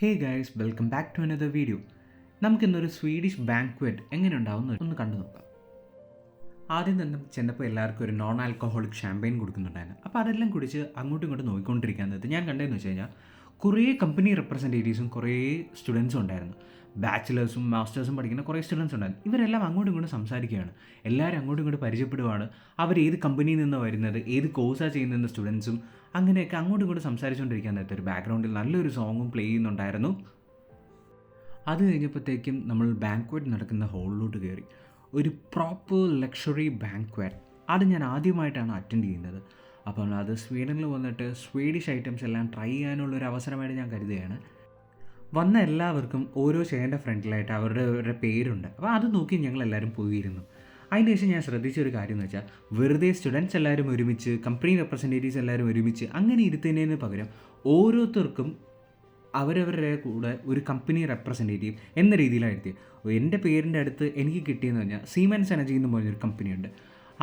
Hey guys, welcome back to another video. നമുക്കിന്നൊരു Swedish banquet എങ്ങനെ ഉണ്ടാവുമെന്ന് ഒന്ന് കണ്ടു നോക്കാം. ആദ്യം തന്നെ ചെന്നപ്പോൾ എല്ലാവർക്കും ഒരു നോൺ ആൽക്കഹോളിക് ഷാമ്പയിൻ കൊടുക്കുന്നുണ്ടായിരുന്നു. അപ്പോൾ അതെല്ലാം കുടിച്ച് അങ്ങോട്ടും ഇങ്ങോട്ടും നോക്കിക്കൊണ്ടിരിക്കുന്നത് ഞാൻ കണ്ടതെന്ന് വെച്ച് കഴിഞ്ഞാൽ കുറേ കമ്പനി റെപ്രസെൻറ്റേറ്റീവ്സും കുറേ സ്റ്റുഡൻസും ഉണ്ടായിരുന്നു. ബാച്ചിലേഴ്സും മാസ്റ്റേഴ്സും പഠിക്കുന്ന കുറേ സ്റ്റുഡൻസ് ഉണ്ടായിരുന്നു. ഇവരെല്ലാം അങ്ങോട്ടും ഇങ്ങോട്ടും സംസാരിക്കുകയാണ്. എല്ലാവരും അങ്ങോട്ടും ഇങ്ങോട്ടും പരിചയപ്പെടുവാണ്. അവർ ഏത് കമ്പനിയിൽ നിന്നാണ് വരുന്നത്, ഏത് കോഴ്സാണ് ചെയ്യുന്ന സ്റ്റുഡൻസും അങ്ങനെയൊക്കെ അങ്ങോട്ടും ഇങ്ങോട്ടും സംസാരിച്ചുകൊണ്ടിരിക്കാൻ നേരത്തെ ഒരു ബാക്ക്ഗ്രൗണ്ടിൽ നല്ലൊരു സോങ്ങും പ്ലേ ചെയ്യുന്നുണ്ടായിരുന്നു. അത് കഴിഞ്ഞപ്പോഴത്തേക്കും നമ്മൾ ബാങ്ക്വറ്റ് നടക്കുന്ന ഹോളിലോട്ട് കയറി. ഒരു പ്രോപ്പർ ലക്ഷറി ബാങ്ക്വറ്റ്. അത് ഞാൻ ആദ്യമായിട്ടാണ് അറ്റൻഡ് ചെയ്യുന്നത്. അപ്പം അത് സ്വീഡനിൽ വന്നിട്ട് സ്വീഡിഷ് ഐറ്റംസ് എല്ലാം ട്രൈ ചെയ്യാനുള്ളൊരു അവസരമായിട്ട് ഞാൻ കരുതുകയാണ്. വന്ന എല്ലാവർക്കും ഓരോ ചെയറിൻ്റെ ഫ്രണ്ടിലായിട്ട് അവരുടെ പേരുണ്ട്. അപ്പോൾ അത് നോക്കി ഞങ്ങളെല്ലാവരും പോയിരുന്നു. അതിന് ശേഷം ഞാൻ ശ്രദ്ധിച്ചൊരു കാര്യം എന്ന് വെച്ചാൽ, വെറുതെ സ്റ്റുഡൻസ് എല്ലാവരും ഒരുമിച്ച്, കമ്പനി റെപ്രസെൻറ്റേറ്റീവ്സ് എല്ലാവരും ഒരുമിച്ച് അങ്ങനെ ഇരുത്തുന്നതിന് പകരം ഓരോരുത്തർക്കും അവരവരുടെ കൂടെ ഒരു കമ്പനി റെപ്രസെൻറ്റേറ്റീവ് എന്ന രീതിയിലാണ് എഴുതിയത്. എൻ്റെ പേരിൻ്റെ അടുത്ത് എനിക്ക് കിട്ടിയെന്ന് പറഞ്ഞാൽ സീമെൻസ് എനർജി എന്ന് പറഞ്ഞൊരു കമ്പനിയുണ്ട്.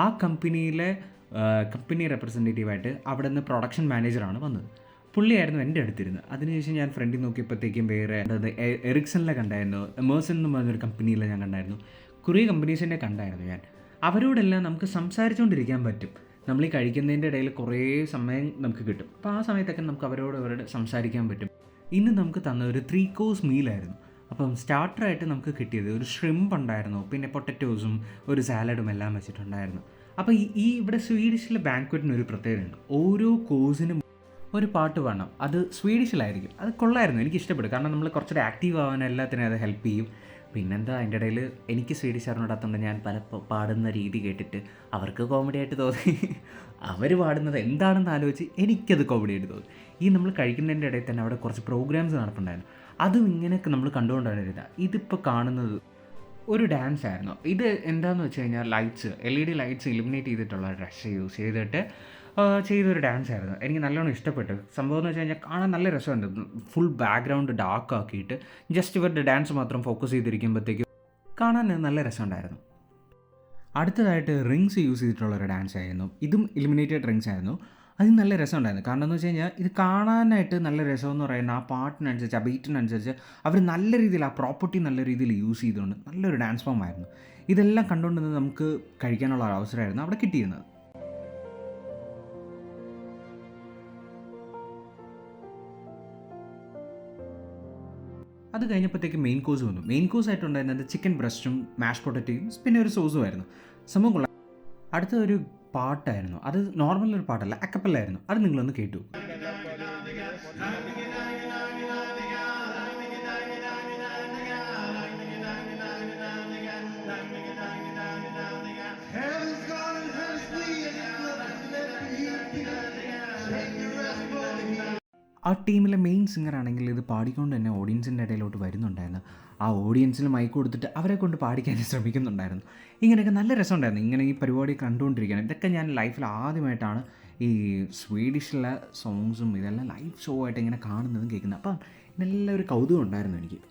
ആ കമ്പനിയിലെ കമ്പനി റെപ്രസെൻറ്റേറ്റീവായിട്ട് അവിടെ നിന്ന് പ്രൊഡക്ഷൻ മാനേജറാണ് വന്നത്. പുള്ളിയായിരുന്നു എൻ്റെ അടുത്തിരുന്നത്. അതിനുശേഷം ഞാൻ ഫ്രണ്ടിൽ നോക്കിയപ്പോഴത്തേക്കും വേറെ എറിക്സണിലെ കണ്ടായിരുന്നു, എമേഴ്സൺ എന്ന് പറഞ്ഞൊരു കമ്പനിയിലെ ഞാൻ കണ്ടായിരുന്നു. കുറേ കമ്പനീസിൻ്റെ കണ്ടായിരുന്നു ഞാൻ. അവരോടെല്ലാം നമുക്ക് സംസാരിച്ചുകൊണ്ടിരിക്കാൻ പറ്റും. നമ്മൾ ഈ കഴിക്കുന്നതിൻ്റെ ഇടയിൽ കുറേ സമയം നമുക്ക് കിട്ടും. അപ്പോൾ ആ സമയത്തൊക്കെ നമുക്ക് അവരോട് സംസാരിക്കാൻ പറ്റും. ഇന്ന് നമുക്ക് തന്ന ഒരു 3 കോഴ്സ് മീലായിരുന്നു. അപ്പം സ്റ്റാർട്ടറായിട്ട് നമുക്ക് കിട്ടിയത് ഒരു ഷ്രിംപ് ഉണ്ടായിരുന്നു, പിന്നെ പൊട്ടറ്റോസും ഒരു സാലഡും എല്ലാം വെച്ചിട്ടുണ്ടായിരുന്നു. അപ്പോൾ ഈ ഇവിടെ സ്വീഡിഷിലെ ബാങ്ക്വറ്റിനൊരു പ്രത്യേകതയുണ്ട്. ഓരോ കോഴ്സിനും ഒരു പാട്ട് പാടണം. അത് സ്വീഡിഷിലായിരിക്കും. അത് കൊള്ളായിരുന്നു, എനിക്ക് ഇഷ്ടപ്പെടും. കാരണം നമ്മൾ കുറച്ചുകൂടി ആക്റ്റീവ് ആവാൻ എല്ലാത്തിനും അത് ഹെൽപ്പ് ചെയ്യും. പിന്നെന്താ, അതിൻ്റെ ഇടയിൽ എനിക്ക് സ്വീഡിഷ് അറിഞ്ഞിടാത്തതുകൊണ്ട് ഞാൻ പല പാടുന്ന രീതി കേട്ടിട്ട് അവർക്ക് കോമഡി ആയിട്ട് തോന്നി. അവർ പാടുന്നത് എന്താണെന്ന് ആലോചിച്ച് എനിക്കത് കോമഡി ആയിട്ട് തോന്നി. ഈ നമ്മൾ കഴിക്കുന്നതിൻ്റെ ഇടയിൽ തന്നെ അവിടെ കുറച്ച് പ്രോഗ്രാംസ് നടക്കുന്നുണ്ടായിരുന്നു. അതും ഇങ്ങനെയൊക്കെ നമ്മൾ കണ്ടുകൊണ്ടാണ് ഇതിപ്പോൾ കാണുന്നത് ഒരു ഡാൻസ് ആയിരുന്നു. ഇത് എന്താണെന്ന് വെച്ച് കഴിഞ്ഞാൽ ലൈറ്റ്സ്, LED ലൈറ്റ്സ് ഇലുമിനേറ്റ് ചെയ്തിട്ടുള്ള ഡ്രസ്സ് യൂസ് ചെയ്തിട്ട് ചെയ്തൊരു ഡാൻസ് ആയിരുന്നു. എനിക്ക് നല്ലോണം ഇഷ്ടപ്പെട്ടു. സംഭവം എന്ന് വെച്ച് കഴിഞ്ഞാൽ കാണാൻ നല്ല രസമുണ്ട്. ഫുൾ ബാക്ക്ഗ്രൗണ്ട് ഡാർക്ക് ആക്കിയിട്ട് ജസ്റ്റ് ഇവരുടെ ഡാൻസ് മാത്രം ഫോക്കസ് ചെയ്തിരിക്കുമ്പോഴത്തേക്കും കാണാൻ നല്ല രസമുണ്ടായിരുന്നു. അടുത്തതായിട്ട് റിങ്സ് യൂസ് ചെയ്തിട്ടുള്ളൊരു ഡാൻസ് ആയിരുന്നു. ഇതും ഇലുമിനേറ്റഡ് റിങ്സ് ആയിരുന്നു. അത് നല്ല രസമുണ്ടായിരുന്നു. കാരണം എന്ന് വെച്ച് കഴിഞ്ഞാൽ ഇത് കാണാനായിട്ട് നല്ല രസമെന്ന് പറയുന്നത് ആ പാട്ടിനനുസരിച്ച്, ആ ബീറ്റിനനുസരിച്ച് അവർ നല്ല രീതിയിൽ ആ പ്രോപ്പർട്ടി നല്ല രീതിയിൽ യൂസ് ചെയ്തുകൊണ്ട് നല്ലൊരു ഡാൻസ് ഫോം ആയിരുന്നു. ഇതെല്ലാം കണ്ടുകൊണ്ടിരുന്നത് നമുക്ക് കഴിക്കാനുള്ള അവസരമായിരുന്നു അവിടെ കിട്ടിയിരുന്നത്. അത് കഴിഞ്ഞപ്പോഴത്തേക്ക് മെയിൻ കോഴ്സ് വന്നു. മെയിൻ കോഴ്സ് ആയിട്ടുണ്ടായിരുന്നത് ചിക്കൻ ബ്രസ്റ്റും മാഷ് പൊട്ടറ്റോയും പിന്നെ ഒരു സോസും ആയിരുന്നു. സംഭവം കൊള്ളാം. അടുത്ത ഒരു പാട്ടായിരുന്നു. അത് നോർമൽ ഒരു പാട്ടല്ല, അക്കപ്പല്ലായിരുന്നു. അത് നിങ്ങളൊന്ന് കേട്ടു. ആ ടീമിലെ മെയിൻ സിംഗർ ആണെങ്കിൽ ഇത് പാടിക്കൊണ്ട് തന്നെ ഓഡിയൻസിൻ്റെ ഇടയിലോട്ട് വരുന്നുണ്ടായിരുന്നു. ആ ഓഡിയൻസിന് മൈക്ക് കൊടുത്തിട്ട് അവരെ കൊണ്ട് പാടിക്കാൻ ശ്രമിക്കുന്നുണ്ടായിരുന്നു. ഇങ്ങനെയൊക്കെ നല്ല രസമുണ്ടായിരുന്നു ഇങ്ങനെ ഈ പരിപാടി കണ്ടുകൊണ്ടിരിക്കുകയാണ്. ഇതൊക്കെ ഞാൻ ലൈഫിൽ ആദ്യമായിട്ടാണ് ഈ സ്വീഡിഷിലെ സോങ്സും ഇതെല്ലാം ലൈവ് ഷോ ആയിട്ട് ഇങ്ങനെ കാണുന്നതും കേൾക്കുന്നത്. അപ്പം ഇതെല്ലാം ഒരു കൗതുകം ഉണ്ടായിരുന്നു എനിക്ക്.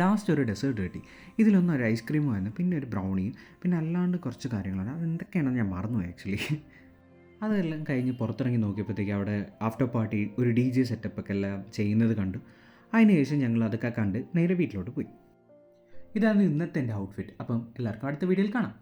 ലാസ്റ്റ് ഒരു ഡെസേർട്ട് കിട്ടി. ഇതിലൊന്നും ഒരു ഐസ്ക്രീമും ആയിരുന്നു, പിന്നെ ഒരു ബ്രൗണിയും, പിന്നെ അല്ലാണ്ട് കുറച്ച് കാര്യങ്ങളാണ്. അത് എന്തൊക്കെയാണെന്ന് ഞാൻ മറന്നുപോയി ആക്ച്വലി. അതെല്ലാം കഴിഞ്ഞ് പുറത്തിറങ്ങി നോക്കിയപ്പോഴത്തേക്ക് അവിടെ ആഫ്റ്റർ പാർട്ടി ഒരു DJ സെറ്റപ്പൊക്കെ എല്ലാം ചെയ്യുന്നത് കണ്ടു. അതിനുശേഷം ഞങ്ങൾ അതൊക്കെ കണ്ട് നേരെ വീട്ടിലോട്ട് പോയി. ഇതാണ് ഇന്നത്തെ എൻ്റെ ഔട്ട്ഫിറ്റ്. അപ്പം എല്ലാവർക്കും അടുത്ത വീഡിയോയിൽ കാണാം.